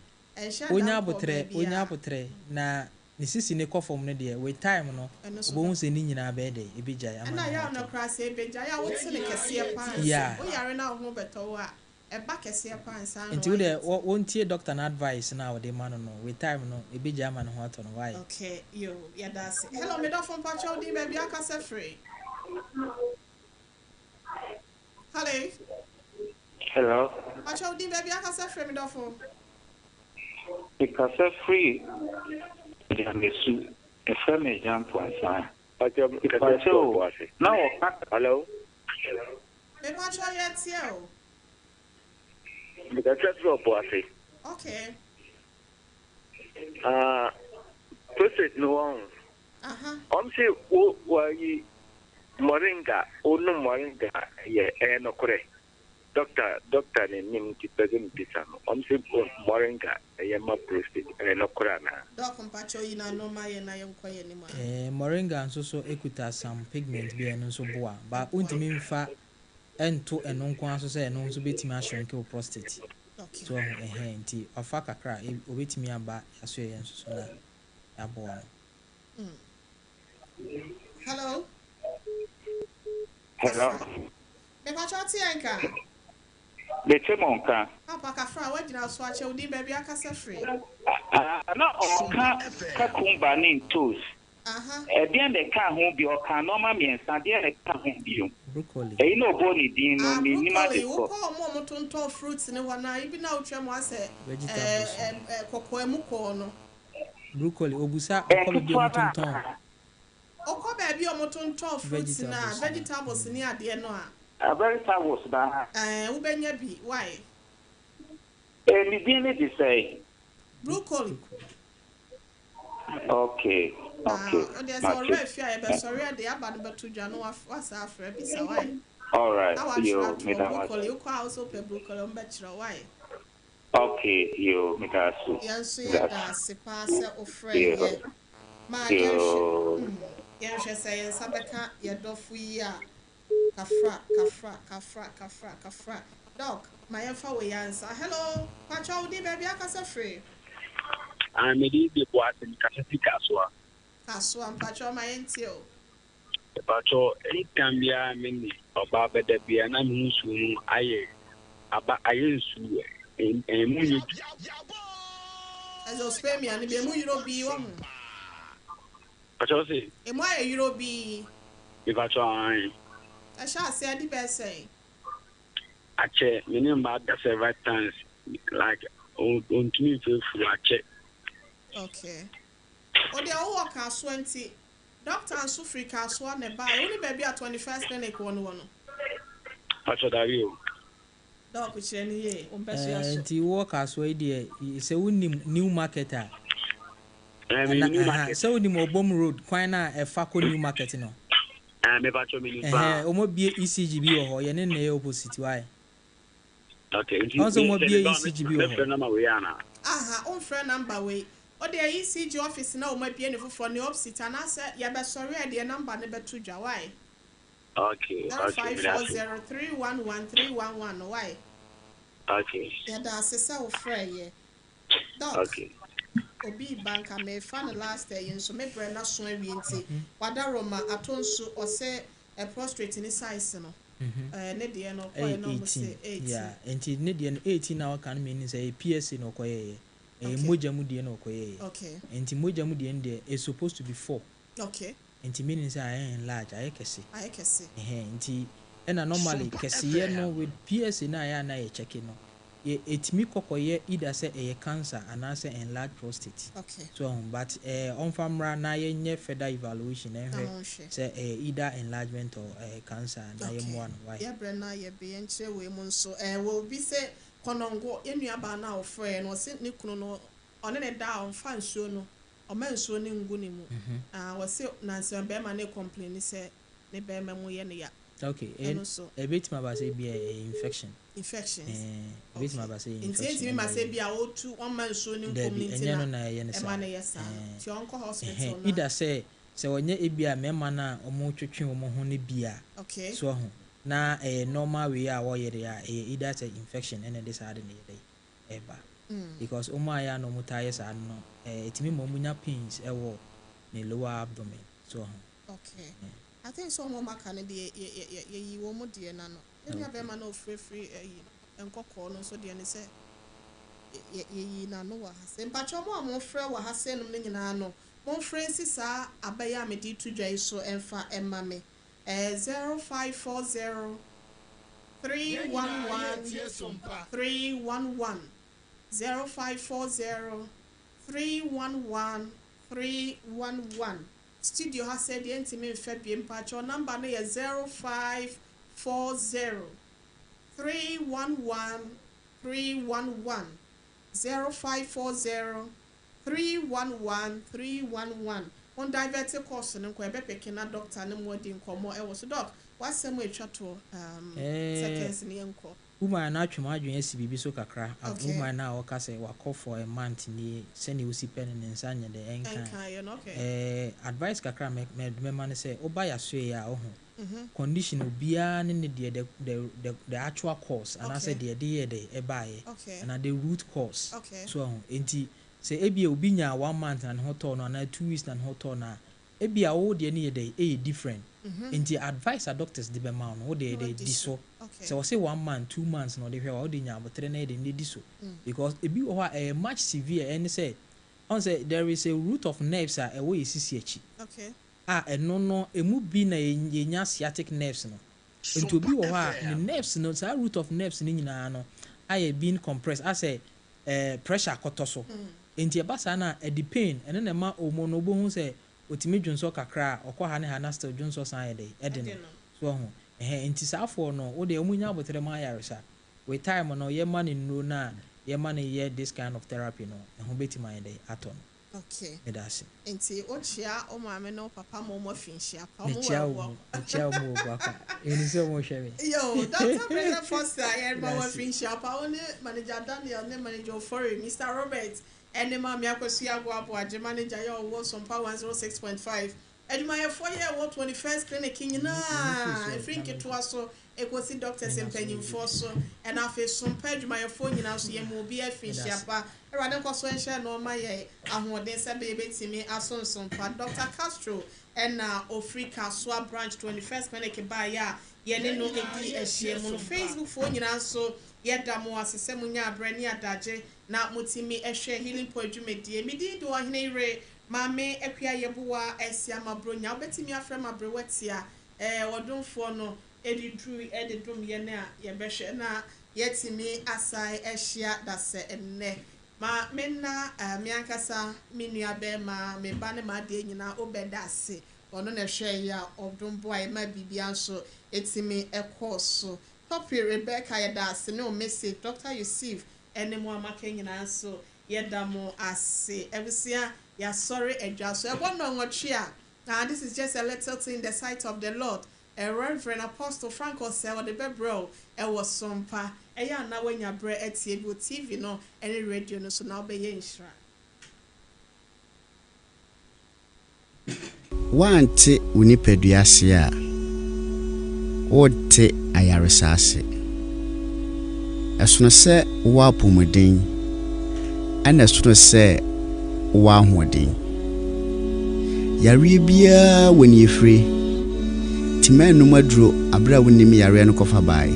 onya abotre na ne sisi ne kofom no de with time no obo hu se ni nyina be de ebija ya na ya no krase ebija ya wo tse ne kese pa o yare na ho beto wa eba kese pa nsa no until the wontie doctor na advice na we dey man no with time no ebija man ho ato no why okay yo ya that's it. Hello me do from pacho di baby aka se free hello pacho di baby aka se free me do from because free Yamesu a family jump one sign. No, hello. Me pacho yet yo. Because that's what bossy. Okay. Proceed no one. See, why Moringa, no Moringa, yeah, no correct. Doctor name ti present bisano. See, Moringa, my prostate, no corana. Doc Pacho ina no my na yonko ye nima. Moringa nso so ekuta some pigment bi eno so boa, but untimi mfa ento eno nko aso se eno nso betimi ashrenke o prostate. Okay. So nti afa kakra obetimi aba aso ye nso so na aboa. Hello. Me Pacho ti enka. Bete monka. Papa kafra we gina so ache udi baby aka se free. Na ka kumba ni toes. Bien de ka ho bi o ka normal miensa de de ka ho bi. Broccoli. No boni din no mi ni ma de ko. Ko mo tonton fruits ne wana ibi na utwa mo ase kokko emu ko no. Broccoli obusa okọ bi mo tonton. Okọ ba bi o mo tonton fruits na vegetables ni ade no a. Vegetables ba. Wo benya bi why? Mi bien de say. Broccoli. Okay. There's already fear be sorry dey aba no beto dwa no wasa afra bi sa why? All right. You me that broccoli you ko also pe broccoli on be kira why? Okay, you me that so. Yanso ya da se pass o friend ye. Ma yanso say yen sabeka ye dofu yi a kafra. Doc, my info we answer. Hello, Pacho di baby akasa free. Me di be boat in kaswa. Kaswa Pacho my entio. Pacho anytime ya me oba be de bia na me nsu aye aba aye nsu mu As spare me and be mu euro bi wo. Pacho say. E mo aye euro bi. E Pacho ai. I shall say the best say. Ache, meaning about the several times, like on to me for ache. Okay. O de o work as 20. Doctor and Sufrika so ne buy only baby at 21st clinic one. Pacho Dario. Doc cheni ye so. Nti work as way there say unim new marketer. New market. So unim Obom road kwan na e fa ko new market no. Me pacho me pa. Omo bie ECG bi wo ho ye ne na opposite why. Okay. Also omo bie ECG bi wo ho. Number we ana. On friend number we. O de ECG office na omo bie ne for ne opposite and say ye be sorry e de number ne beto dwa why. Okay. 0540311311 why? Okay. Yeah, that's a self free ye. Doc. Okay. Obi banka me fan last day so me brand so wi nti wada roma atonso o say a prostrate ni size no ne de no ko no say 18 yeah nti ne de no 18 na waka no mean say PSC no koye moja mu de no koye okay nti moja mu de no is supposed to be 4 okay nti meaning say I enlarge I kese nti na normally kese ye no with PSC na ya na ye check no etimi kokoye either say a cancer and say enlarged prostate. Okay. So but on famra na ye nye further evaluation say either enlargement or cancer na ye mo why. Yeah brana ye be enche we mo so will be say konongo enuaba na ofre no se ne kunu no one ne da on fa nsuo no o ma nsuo ne ngu ne mu. We say na se be ma ne complain say ne be ma mu ye ne ya. Okay. And a bit my say be infections. Bit my say infection. Inti ma say be a o2 one man so ni community na. E ma na yesa. Ti onko hospital na. Ida say onye ebia mema na omo twetwe omo ho ne bia. Okay. So ho na normal way a wo yere ya either say infection and this had ne dey ever. Because omo aya no mutaye sa no etimi mo munya pains e wo ne lower abdomen. So ho. Okay. I think so more can be ye womo de na no. Any of them no free enko call no so de ne say ye na no wa hase. Mpacho mo frɛ wa hase no ne nyina no. Mo friends sa abaya me di to dwai so emfa emma me. 0540 311 311 0540 311 311 Studio has said the intimate Fabian patch. Your number is 0540 311 311 0540 311 311. On diverted course and Quebec picking a doctor and more in Como. I was a dog. What's some way chatto seconds in the encore? Woman na twema adwen asibibi so kakra woman na waka say wako for a month ni send you see pen in nsanya de enkan advice kakra me man say oba ya so ya ho condition obia ne the actual cause and I said the e bae and the root cause so enti say ebia obi nya 1 month and hotel no na 2 weeks and hotel na ebia wo de ne ye different enti advice a doctors de be ma no wo de diso so say 1 month 2 months no de hwe wo de nya abotre na de diso because ebi wo a much severe and say on say there is a root of nerves a wo yesisi achi no emu bi na yenya sciatic nerves no enti obi wo a the nerves no say root of nerves ni nyina no aye being compressed as a pressure kotoso enti e basa na the pain ene na ma omo no bo hu say otimi dwonso kakra okwa ha na still dwonso san ede no so ho enti safo no wo de omunya abotre ma yaresa with time no ye man no na ye man ye this kind of therapy no ho beti ma ede aton okay medase enti ochia o maame no papa mo finhia pa mo wo chia mo baka eni so mo hweme yo Dr. Brenda Foster ye mo finhia pa oni manager Daniel ne manager Foreign Mr. Robert ene ma me akwasi agwo age manager ya owo Sompa 106.5 Eduma ye 4 year 21st clinic nyina efrinki to aso ekosi doctors empanyimfo so and afi Sompa eduma ye 4 nyina so ye mo bi afinhia pa erade nkoso enhye no ma ye ahoden se be betimi asonsompa Dr. Castro and Africa Swa branch 21st clinic ba ya ye ne no edi ehye mo Facebook fo nyina so ye da mo asese munya abrani adaje na mutimi ehwe healing point dwumedie medi do Oheneyere Maama Yaboah esiama bronya obetimi afre mabrewatia odonfo no edidrum ye na ye behwe na yetimi asai ehia dase enne ma menna miankasa menua be ma me ba ne ma de nyina obedase ono na hwe ya odumbo ai ma bibia so etimi ekoso Topi Rebecca yedase no message Dr. Yusuf enemo amaka nyina so yedamo ase ebusia ya sorry edwa so ebono nwotwe a this is just a little thing in the sight of the Lord. A Reverend Apostle Franco said what the bebro was Sompa eya na wanya bre etie bi TV no any radio no so now be yenhra wante unipeduase a wote ayaresase esono se wo apomuden ana esono se wo ahoden yare bia woni efre timanu maduro abra wonim yare no kofa bae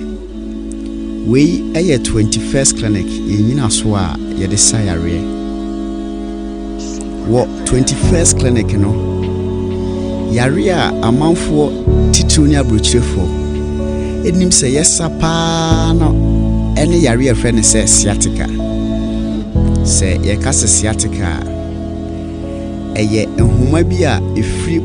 wei eye 21st clinic yenyina so a yede sa yare wo 21st clinic no yare a amanfo tituni abrochirefo enim se yesa pa no ene yare a friend se sciatica se ye kase sciatica eye ehuma bi a efri